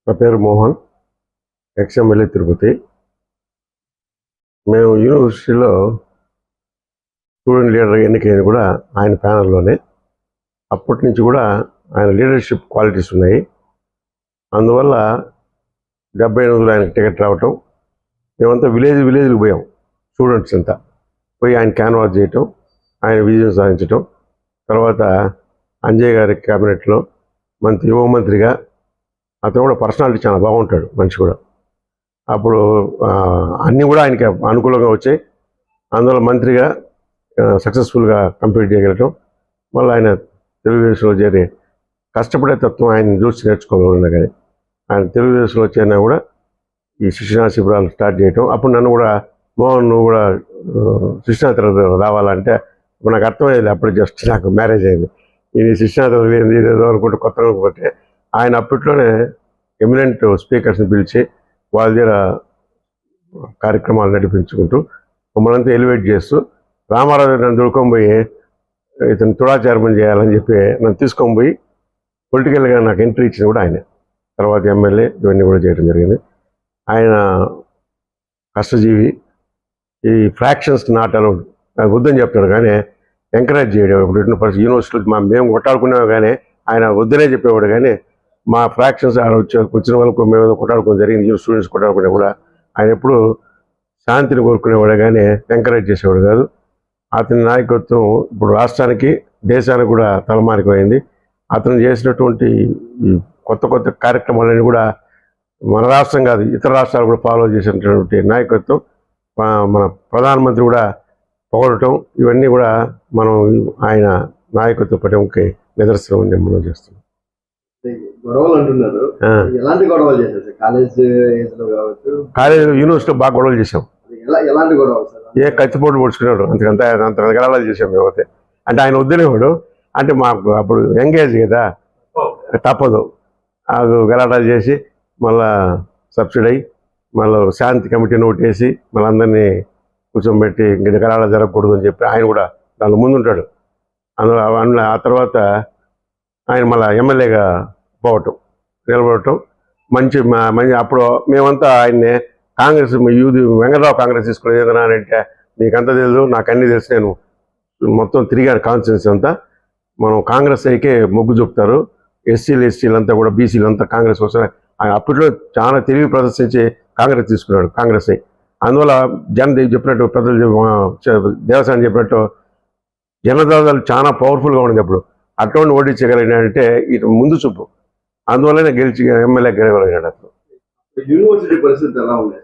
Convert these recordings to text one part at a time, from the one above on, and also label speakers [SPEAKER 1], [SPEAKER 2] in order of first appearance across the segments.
[SPEAKER 1] నా పేరు మోహన్, ఎక్స్ఎమ్మెల్యే తిరుపతి. మేము యూనివర్సిటీలో స్టూడెంట్ లీడర్ ఎన్నికైంది కూడా ఆయన ప్యానల్లోనే. అప్పటి నుంచి కూడా ఆయన లీడర్షిప్ క్వాలిటీస్ ఉన్నాయి. అందువల్ల 78లో ఆయనకు టికెట్ రావటం, మేమంతా విలేజ్కి పోయాం. స్టూడెంట్స్ అంతా పోయి ఆయన క్యాన్వాస్ చేయటం, ఆయన విజయం సాధించటం. తర్వాత అంజయ్ గారి క్యాబినెట్లో హోంమంత్రిగా, అతను కూడా పర్సనాలిటీ చాలా బాగుంటాడు మనిషి కూడా. అప్పుడు అన్నీ కూడా ఆయనకి అనుకూలంగా వచ్చాయి. అందువల్ల మంత్రిగా సక్సెస్ఫుల్గా కంప్లీట్ చేయగలటం. మళ్ళీ ఆయన తెలుగుదేశంలో చేరి కష్టపడే తత్వం ఆయన చూసి నేర్చుకోవాలన్నా కానీ ఆయన తెలుగుదేశంలో చేరినా కూడా ఈ శిక్షణా శిబిరాలు స్టార్ట్ చేయటం. అప్పుడు నన్ను కూడా మోహన్ నువ్వు కూడా శిక్షణా తరగతి రావాలంటే ఇప్పుడు నాకు అర్థమయ్యేది. అప్పుడు జస్ట్ నాకు మ్యారేజ్ అయింది. ఇది శిక్షణా తరగతి ఏంది ఇదేదో అనుకుంటే కొత్త అనుకుంటే ఆయన అప్పట్లోనే ఎమినెంట్ స్పీకర్స్ని పిలిచి వాళ్ళ దగ్గర కార్యక్రమాలు నడిపించుకుంటూ మమ్మల్ని అంతా ఎలివేట్ చేస్తూ రామారావు నన్ను దొడుకొని పోయి ఇతను తుడాచార్యం చేయాలని చెప్పి నన్ను తీసుకొని పోయి పొలిటికల్గా నాకు ఎంట్రీ ఇచ్చిన కూడా ఆయన. తర్వాత ఎమ్మెల్యే ఇవన్నీ కూడా చేయడం జరిగింది. ఆయన కష్టజీవి. ఈ ఫ్రాక్షన్స్ నాట్ అలౌడ్ నాకు వద్దని చెప్తాడు కానీ ఎంకరేజ్ చేయడం. ఇప్పుడు పరిస్థితి యూనివర్సిటీలో మేము కొట్టాడుకునేవా కానీ ఆయన వద్దనే చెప్పేవాడు. కానీ మా ఫ్రాక్షన్స్ వచ్చిన వాళ్ళకు మేము కొట్టాడుకోవడం జరిగింది. స్టూడెంట్స్ కొట్టాడుకునే కూడా ఆయన ఎప్పుడు శాంతిని కోరుకునేవాడు కానీ ఎంకరేజ్ చేసేవాడు కాదు. అతని నాయకత్వం ఇప్పుడు రాష్ట్రానికి దేశానికి కూడా తలమానికమైంది. అతను చేసినటువంటి ఈ కొత్త కార్యక్రమాలన్నీ కూడా మన రాష్ట్రం కాదు ఇతర రాష్ట్రాలు కూడా ఫాలో చేసినటువంటి నాయకత్వం, మన ప్రధానమంత్రి కూడా పొగడటం, ఇవన్నీ కూడా మనం ఆయన నాయకత్వ పటంకి నిదర్శనం మనం చేస్తున్నాం.
[SPEAKER 2] గొడవలు అంటున్నారు, ఎలాంటి గొడవలు చేశారు? కాలేజ్
[SPEAKER 1] యూనివర్సిటీలో బాగా గొడవలు చేసాం.
[SPEAKER 2] ఎలాంటి గొడవలు సార్?
[SPEAKER 1] కత్తిపోటు పొడుచుకున్నాడు, అంత గలాలు చేసాం మేమైతే. అంటే ఆయన వద్దునేవాడు. అంటే మాకు అప్పుడు ఎంగేజ్ కదా, తప్పదు. అది గలాటాలు చేసి మళ్ళా సబ్సిడీ అయ్యి మళ్ళీ శాంతి కమిటీని ఒకటేసి మళ్ళీ అందరినీ కూర్చోబెట్టి ఇంక గలాట జరగకూడదు అని చెప్పి ఆయన కూడా దాని ముందుంటాడు. అందులో ఆ తర్వాత ఆయన మళ్ళీ ఎమ్మెల్యేగా నిలబడటం మంచి అప్పుడు మేమంతా ఆయన్ని కాంగ్రెస్ వెంకటరావు కాంగ్రెస్ తీసుకునేది ఏదైనా అంటే నీకంతా తెలియదు, నాకు అన్నీ తెలిసి నేను మొత్తం తిరిగాను కాన్స్టిట్యున్సీ అంతా. మనం కాంగ్రెస్ అయితే మొగ్గు చూపుతారు, ఎస్సీలు అంతా కూడా బీసీలు అంతా కాంగ్రెస్ కోసం ఆయన అప్పట్లో చాలా తెలివి ప్రదర్శించి కాంగ్రెస్ తీసుకున్నాడు. కాంగ్రెస్ అందువల్ల చెప్పినట్టు పెద్దలు దేవస్థానం చెప్పినట్టు జనదాదాలు చాలా పవర్ఫుల్గా ఉండేది. అప్పుడు అటువంటి ఓడించగలిగినాడంటే ఇటు ముందు చూపు. అందువల్లనే గెలిచి ఎమ్మెల్యే గెలవగలిగాడు. అతను
[SPEAKER 2] యూనివర్సిటీ పరిస్థితి ఎలా ఉంది?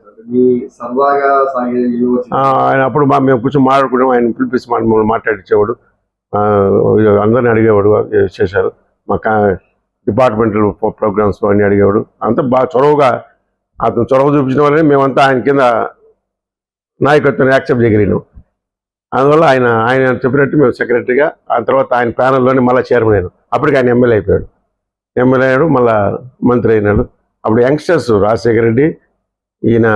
[SPEAKER 1] ఆయన అప్పుడు మేము కూర్చొని మాట్లాడుకున్నాం. ఆయన పిలిపిస్తే మమ్మల్ని మాట్లాడించేవాడు, అందరిని అడిగేవాడు. చేశారు మా డిపార్ట్మెంటల్ ప్రోగ్రామ్స్ అన్నీ అడిగేవాడు. అంతా బాగా చొరవగా అతను చొరవ చూపించిన వల్లనే మేమంతా ఆయన కింద నాయకత్వాన్ని యాక్సెప్ట్ చేయగలిగినాం. అందువల్ల ఆయన చెప్పినట్టు మేము సెక్రటరీగా, ఆ తర్వాత ఆయన ప్యానల్లోనే మళ్ళీ చైర్మన్ అయినాడు. అప్పటికి ఆయన ఎమ్మెల్యే అయిపోయాడు. మళ్ళీ మంత్రి అయినాడు. అప్పుడు యంగ్స్టర్స్ రాజశేఖర రెడ్డి, ఈయన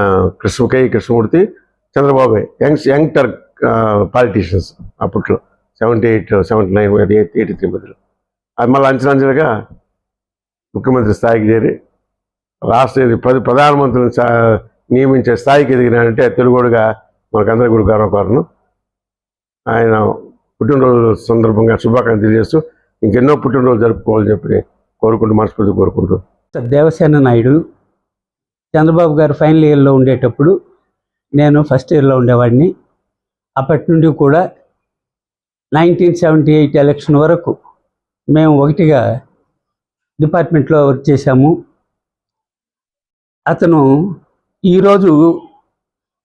[SPEAKER 1] కృష్ణమూర్తి, చంద్రబాబు యంగ్టర్ పాలిటీషియన్స్ అప్పట్లో 78, 79, 83 మధ్యలో. అది మళ్ళీ అంచెలంచెలుగా ముఖ్యమంత్రి స్థాయికి చేరి ప్రధానమంత్రిని నియమించే స్థాయికి ఎదిగినాడంటే తెలుగుడుగా మనకందరికీ కూడా గర్వకారణం. ఆయన పుట్టినరోజు సందర్భంగా శుభాకాంక్షలు తెలియజేస్తూ ఇంకెన్నో పుట్టినరోజు జరుపుకోవాలని చెప్పి మనస్ఫూర్తి కోరుకుంటూ.
[SPEAKER 3] దేవసేన నాయుడు చంద్రబాబు గారు ఫైనల్ ఇయర్లో ఉండేటప్పుడు నేను ఫస్ట్ ఇయర్లో ఉండేవాడిని. అప్పటి నుండి కూడా 1978 ఎలక్షన్ వరకు మేము ఒకటిగా డిపార్ట్మెంట్లో వర్క్ చేశాము. అతను ఈరోజు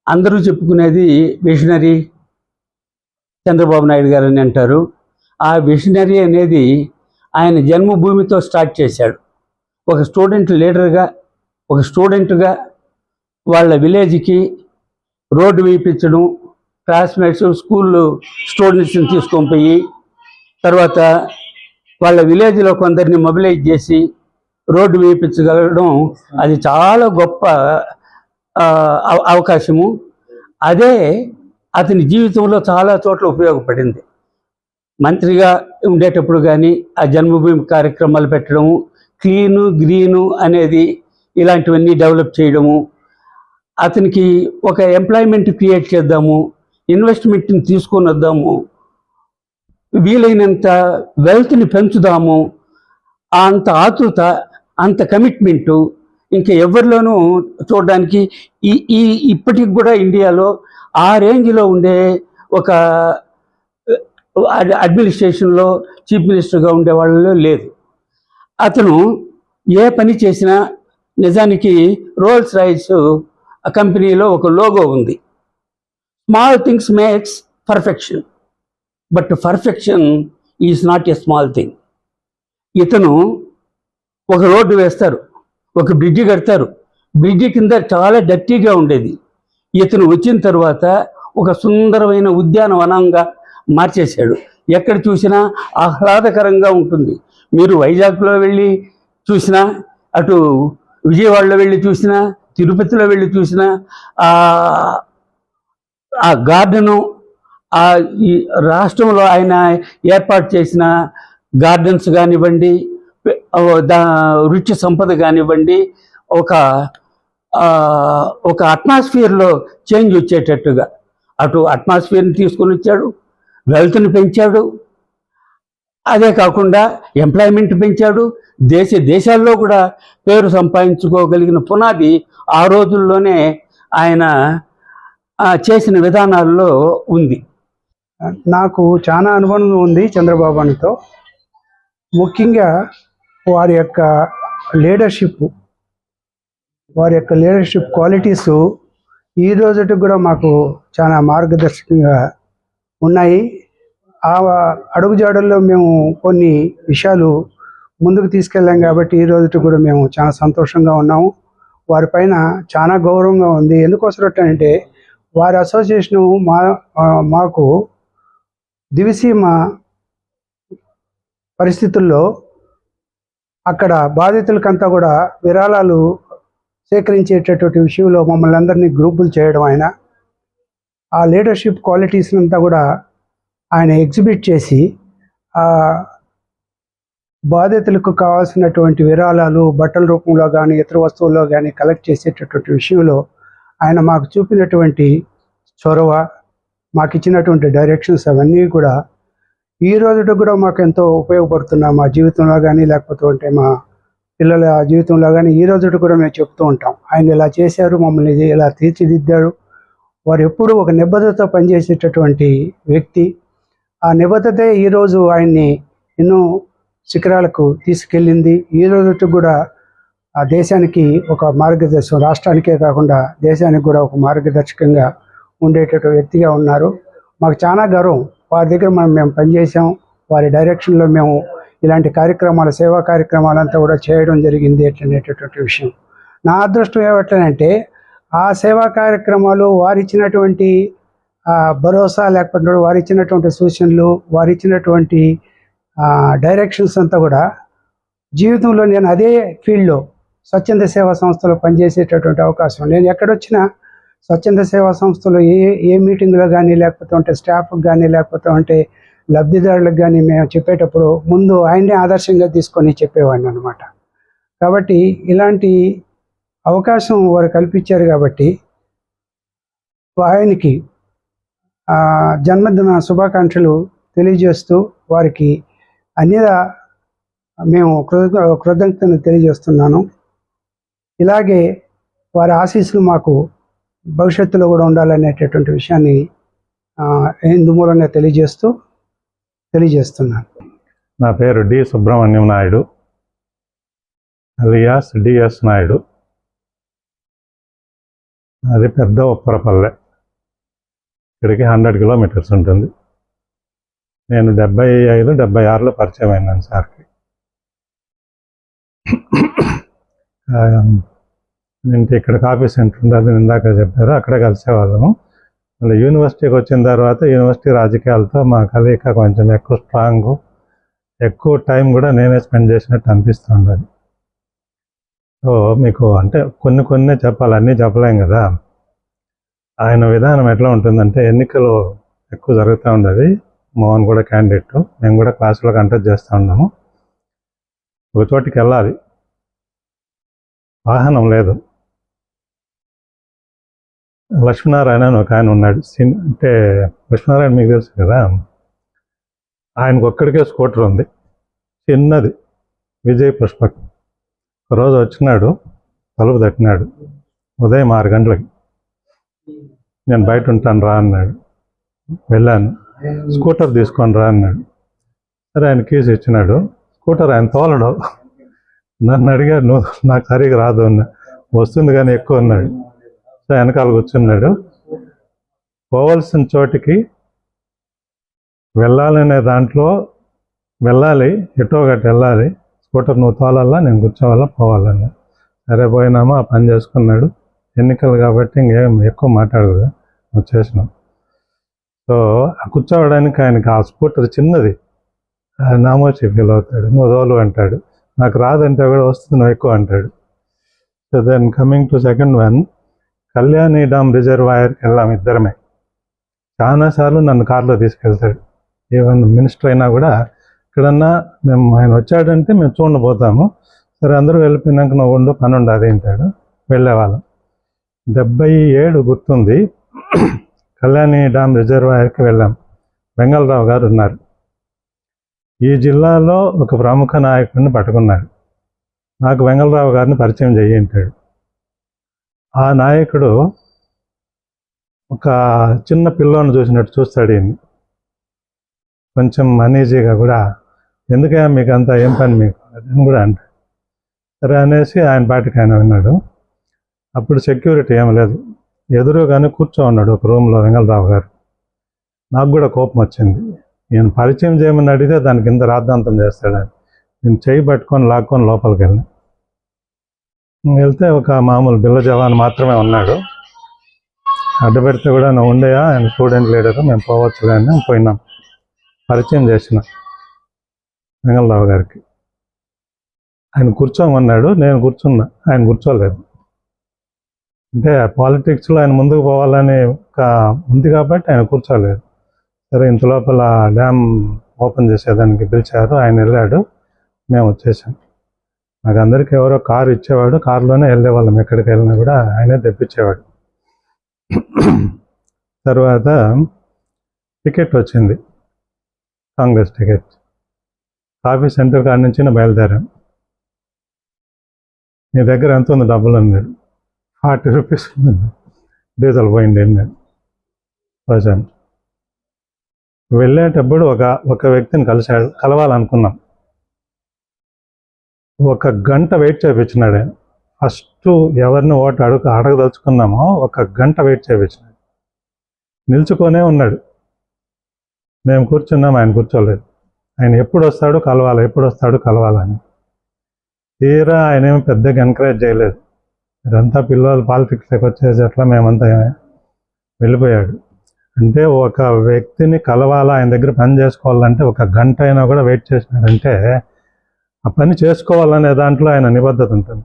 [SPEAKER 3] అందరూ చెప్పుకునేది విజనరీ చంద్రబాబు నాయుడు గారు అని అంటారు. ఆ విజనరీ అనేది ఆయన జన్మభూమితో స్టార్ట్ చేశాడు. ఒక స్టూడెంట్ లీడర్గా, ఒక స్టూడెంట్గా వాళ్ళ విలేజ్కి రోడ్డు వేయించడం, క్లాస్మేట్స్ స్కూల్లో స్టూడెంట్స్ని తీసుకొని పోయి తర్వాత వాళ్ళ విలేజ్లో కొందరిని మొబిలైజ్ చేసి రోడ్డు వేయించగలగడం అది చాలా గొప్ప అవకాశము. అదే అతని జీవితంలో చాలా చోట్ల ఉపయోగపడింది. మంత్రిగా ఉండేటప్పుడు కానీ ఆ జన్మభూమి కార్యక్రమాలు పెట్టడము, క్లీను గ్రీను అనేది ఇలాంటివన్నీ డెవలప్ చేయడము, అతనికి ఒక ఎంప్లాయ్మెంట్ క్రియేట్ చేద్దాము, ఇన్వెస్ట్మెంట్ని తీసుకొని వద్దాము, వీలైనంత వెల్త్ని పెంచుదాము, అంత ఆతృత, అంత కమిట్మెంటు ఇంకా ఎవరిలోనూ చూడడానికి ఈ ఈ ఇప్పటికి కూడా ఇండియాలో ఆ రేంజ్లో ఉండే ఒక అడ్మినిస్ట్రేషన్లో చీఫ్ మినిస్టర్గా ఉండే వాళ్ళలో లేదు. అతను ఏ పని చేసినా, నిజానికి రోల్స్ రాయిస్ కంపెనీలో ఒక లోగో ఉంది, small things makes perfection, but perfection is not a small thing. ఇతను ఒక రోడ్డు వేస్తారు, ఒక బ్రిడ్జి కడతారు, బ్రిడ్జి కింద చాలా డర్టీగా ఉండేది, ఇతను వచ్చిన తర్వాత ఒక సుందరమైన ఉద్యానవనంగా మార్చేశాడు. ఎక్కడ చూసినా ఆహ్లాదకరంగా ఉంటుంది. మీరు వైజాగ్లో వెళ్ళి చూసినా, అటు విజయవాడలో వెళ్ళి చూసినా, తిరుపతిలో వెళ్ళి చూసినా ఆ గార్డెను, ఈ రాష్ట్రంలో ఆయన ఏర్పాటు చేసిన గార్డెన్స్ కానివ్వండి, వృక్ష సంపద కానివ్వండి, ఒక అట్మాస్ఫియర్లో చేంజ్ వచ్చేటట్టుగా అటు అట్మాస్ఫియర్ని తీసుకొని వచ్చాడు, వెల్త్ని పెంచాడు, అదే కాకుండా ఎంప్లాయ్మెంట్ పెంచాడు, దేశాల్లో కూడా పేరు సంపాదించుకోగలిగిన పునాది ఆ రోజుల్లోనే ఆయన చేసిన విధానాల్లో ఉంది.
[SPEAKER 4] నాకు చాలా అనుభవం ఉంది చంద్రబాబు అన్నతో. ముఖ్యంగా వారి యొక్క లీడర్షిప్ క్వాలిటీస్ ఈ రోజుకి కూడా మాకు చాలా మార్గదర్శకంగా ఉన్నాయి. ఆ అడుగుజాడల్లో మేము కొన్ని విషయాలు ముందుకు తీసుకెళ్ళాం కాబట్టి ఈ రోజుకి కూడా మేము చాలా సంతోషంగా ఉన్నాము. వారిపైన చాలా గౌరవంగా ఉంది. ఎందుకోసం అంటే వారి అసోసియేషను మాకు దివిసీమ పరిస్థితుల్లో అక్కడ బాధితులకంతా కూడా విరాళాలు సేకరించేటటువంటి విషయంలో మమ్మల్ని అందరినీ గ్రూపులు చేయడం, ఆ లీడర్షిప్ క్వాలిటీస్ అంతా కూడా ఆయన ఎగ్జిబిట్ చేసి ఆ బాధితులకు కావాల్సినటువంటి విరాళాలు బట్టల రూపంలో కానీ ఇతర వస్తువుల్లో కానీ కలెక్ట్ చేసేటటువంటి విషయంలో ఆయన మాకు చూపినటువంటి చొరవ, మాకు ఇచ్చినటువంటి డైరెక్షన్స్ అవన్నీ కూడా ఈ రోజుకి కూడా మాకు ఎంతో ఉపయోగపడుతున్నాయి. మా జీవితంలో కానీ లేకపోతే మా పిల్లల జీవితంలో కానీ ఈ రోజుకి కూడా మేము చెప్తూ ఉంటాం, ఆయన ఇలా చేశారు, మమ్మల్ని ఇలా తీర్చిదిద్దారు. వారు ఎప్పుడూ ఒక నిబద్ధతతో పనిచేసేటటువంటి వ్యక్తి. ఆ నిబద్ధతే ఈరోజు ఆయన్ని ఎన్నో శిఖరాలకు తీసుకెళ్ళింది. ఈ రోజుకి కూడా ఆ దేశానికి ఒక మార్గదర్శకం, రాష్ట్రానికే కాకుండా దేశానికి కూడా ఒక మార్గదర్శకంగా ఉండేటటువంటి వ్యక్తిగా ఉన్నారు. మాకు చాలా గర్వం, వారి దగ్గర మేము పనిచేసాం, వారి డైరెక్షన్లో మేము ఇలాంటి కార్యక్రమాలు, సేవా కార్యక్రమాలంతా కూడా చేయడం జరిగింది అనేటటువంటి విషయం. నా అదృష్టం ఏమిటంటే ఆ సేవా కార్యక్రమాలు వారు ఇచ్చినటువంటి భరోసా, లేకపోతే వారు ఇచ్చినటువంటి సూచనలు, వారు ఇచ్చినటువంటి డైరెక్షన్స్ అంతా కూడా జీవితంలో నేను అదే ఫీల్డ్లో స్వచ్ఛంద సేవా సంస్థలో పనిచేసేటటువంటి అవకాశం. నేను ఎక్కడొచ్చినా స్వచ్ఛంద సేవా సంస్థలో ఏ మీటింగ్లో కానీ లేకపోతే స్టాఫ్కి కానీ లేకపోతే లబ్ధిదారులకు కానీ మేము చెప్పేటప్పుడు ముందు ఆయన్నే ఆదర్శంగా తీసుకొని చెప్పేవాడిని అనమాట. కాబట్టి ఇలాంటి అవకాశం వారు కల్పించారు కాబట్టి ఆయనకి జన్మదిన శుభాకాంక్షలు తెలియజేస్తూ వారికి అన్నిదా మేము కృతజ్ఞతను తెలియజేస్తున్నాను. ఇలాగే వారి ఆశీస్సులు మాకు భవిష్యత్తులో కూడా ఉండాలనేటటువంటి విషయాన్ని ఇందుమూలంగా తెలియజేస్తున్నాను.
[SPEAKER 5] నా పేరు D Subrahmanyam Naidu, alias D S Naidu. అది పెద్ద ఉప్పరపల్లె, ఇక్కడికి 100 కిలోమీటర్స్ ఉంటుంది. నేను 75-76లో పరిచయం అయినాను సార్కి. ఇంటి ఇక్కడ కాఫీ సెంటర్ ఉంటుంది, ఇందాక చెప్పారు, అక్కడ కలిసేవాళ్ళము. మళ్ళీ యూనివర్సిటీకి వచ్చిన తర్వాత యూనివర్సిటీ రాజకీయాలతో మా కలయిక కొంచెం ఎక్కువ స్ట్రాంగ్, ఎక్కువ టైం కూడా నేనే స్పెండ్ చేసినట్టు అనిపిస్తుండదు. సో మీకు అంటే కొన్ని చెప్పాలి, అన్నీ చెప్పలేం కదా. ఆయన విధానం ఎట్లా ఉంటుందంటే ఎన్నికలు ఎక్కువ జరుగుతూ ఉండేది. మోహన్ కూడా క్యాండిడేట్, మేము కూడా క్లాసులో కంటెస్ట్ చేస్తూ ఉన్నాము. ఒక చోటికి వెళ్ళాలి, వాహనం లేదు. లక్ష్మీనారాయణ అని ఒక ఆయన ఉన్నాడు. అంటే లక్ష్మీనారాయణ మీకు తెలుసు కదా, ఆయనకు ఒక్కడికే స్కూటర్ ఉంది, చిన్నది, విజయ్ పుష్పక్. ఒకరోజు వచ్చినాడు, తలుపు తట్టినాడు ఉదయం 6 గంటలకి. నేను బయట ఉంటాను రా అన్నాడు. వెళ్ళాను. స్కూటర్ తీసుకొని రా అన్నాడు. సరే ఆయన కీస్ ఇచ్చినాడు. స్కూటర్ ఆయన తోలడు. నన్ను అడిగాడు, నువ్వు నాకు సరిగా రాదు అన్నా. వస్తుంది కానీ ఎక్కువ అన్నాడు. సో వెనకాల కూర్చున్నాడు. పోవలసిన చోటికి వెళ్ళాలనే దాంట్లో వెళ్ళాలి, ఎటో ఒకటి వెళ్ళాలి, స్కూటర్ నువ్వు తోలాలా, నేను కూర్చోవాలా, పోవాలన్నా. సరే పోయినామా, ఆ పని చేసుకున్నాడు. ఎన్నికలు కాబట్టి ఇంకేం ఎక్కువ మాట్లాడదు, వచ్చేసినాం. సో ఆ కూర్చోవడానికి ఆయనకి ఆ స్కూటర్ చిన్నది, నామోచి ఫీల్ అవుతాడు. నువ్వు తోలు అంటాడు. నాకు రాదంటే కూడా వస్తుంది, నువ్వు ఎక్కువ అంటాడు. So then coming to second one, Kalyani dam రిజర్వాయర్కి వెళ్ళాం ఇద్దరమే. చాలాసార్లు నన్ను కార్లో తీసుకెళ్తాడు. ఈవెన్ మినిస్టర్ అయినా కూడా ఎక్కడన్నా మేము ఆయన వచ్చాడంటే మేము చూడబోతాము. సరే అందరూ వెళ్ళిపోయినాక నువ్వు ఉండు, పని ఉండదు అంటాడు. వెళ్ళేవాళ్ళం. 77 గుర్తుంది, కళ్యాణి డామ్ రిజర్వాయర్కి వెళ్ళాం. వెంగళరావు గారు ఉన్నారు. ఈ జిల్లాలో ఒక ప్రముఖ నాయకుడిని పట్టుకున్నాడు. నాకు వెంగళరావు గారిని పరిచయం చేయింటాడు. ఆ నాయకుడు ఒక చిన్న పిల్లోని చూసినట్టు చూస్తాడు ఈయన్ని. కొంచెం అనీజీగా కూడా, ఎందుకే మీకు అంతా ఏం పని మీకు అని కూడా అంటాడు. సరే అనేసి ఆయన పాటికి ఆయన విన్నాడు. అప్పుడు సెక్యూరిటీ ఏం లేదు, ఎదురుగానే కూర్చో ఉన్నాడు ఒక రూమ్లో వెంగళరావు గారు. నాకు కూడా కోపం వచ్చింది. నేను పరిచయం చేయమని అడిగితే దాని కింద రాద్ధాంతం చేస్తాడని నేను చేయి పట్టుకొని లాక్కొని లోపలికి వెళ్ళి వెళ్తే ఒక మామూలు బిల్ల జవాన్ మాత్రమే ఉన్నాడు. అడ్డ పెడితే కూడా నువ్వు ఉండేయా, ఆయన స్టూడెంట్ లీడరు, మేము పోవచ్చు కానీ పోయినాం. పరిచయం చేసిన వెంగళరావు గారికి. ఆయన కూర్చోమన్నాడు, నేను కూర్చున్నా, ఆయన కూర్చోలేదు. అంటే పాలిటిక్స్లో ఆయన ముందుకు పోవాలని ఒక ఉంది కాబట్టి ఆయన కూర్చోలేదు. సరే ఇంత లోపల డ్యామ్ ఓపెన్ చేసేదానికి పిలిచారు, ఆయన వెళ్ళాడు, మేము వచ్చేసాం. నాకు అందరికీ ఎవరో కారు ఇచ్చేవాడు, కారులోనే వెళ్ళేవాళ్ళం. ఎక్కడికి వెళ్ళినా కూడా ఆయనే తెప్పించేవాడు. తర్వాత టికెట్ వచ్చింది, కాంగ్రెస్ టికెట్. కాఫీ సెంటర్ కాడి నుంచి బయలుదేరాం. నీ దగ్గర ఎంత ఉంది డబ్బులు అన్నాడు. 40 రూపీస్ ఉంది, డీజిల్ పోయింది అన్నాడు. వచ్చాను. వెళ్ళేటప్పుడు ఒక వ్యక్తిని కలవాలనుకున్నాం. 1 గంట వెయిట్ చేయించినాడు ఆయన. ఫస్ట్ ఎవరిని ఓటు అడగదలుచుకున్నామో 1 గంట వెయిట్ చేయించినాడు. నిల్చుకొనే ఉన్నాడు. మేము కూర్చున్నాం, ఆయన కూర్చోలేదు. ఆయన ఎప్పుడు వస్తాడు కలవాలని. తీరా ఆయన ఏమి పెద్దగా ఎంకరేజ్ చేయలేదు. మీరంతా పిల్లలు పాలిటిక్స్లోకి వచ్చేసి అట్లా మేమంతా వెళ్ళిపోయాడు. అంటే ఒక వ్యక్తిని కలవాలా, ఆయన దగ్గర పని చేసుకోవాలంటే 1 గంట అయినా కూడా వెయిట్ చేసినాడంటే ఆ పని చేసుకోవాలనే దాంట్లో ఆయన నిబద్ధత ఉంటుంది.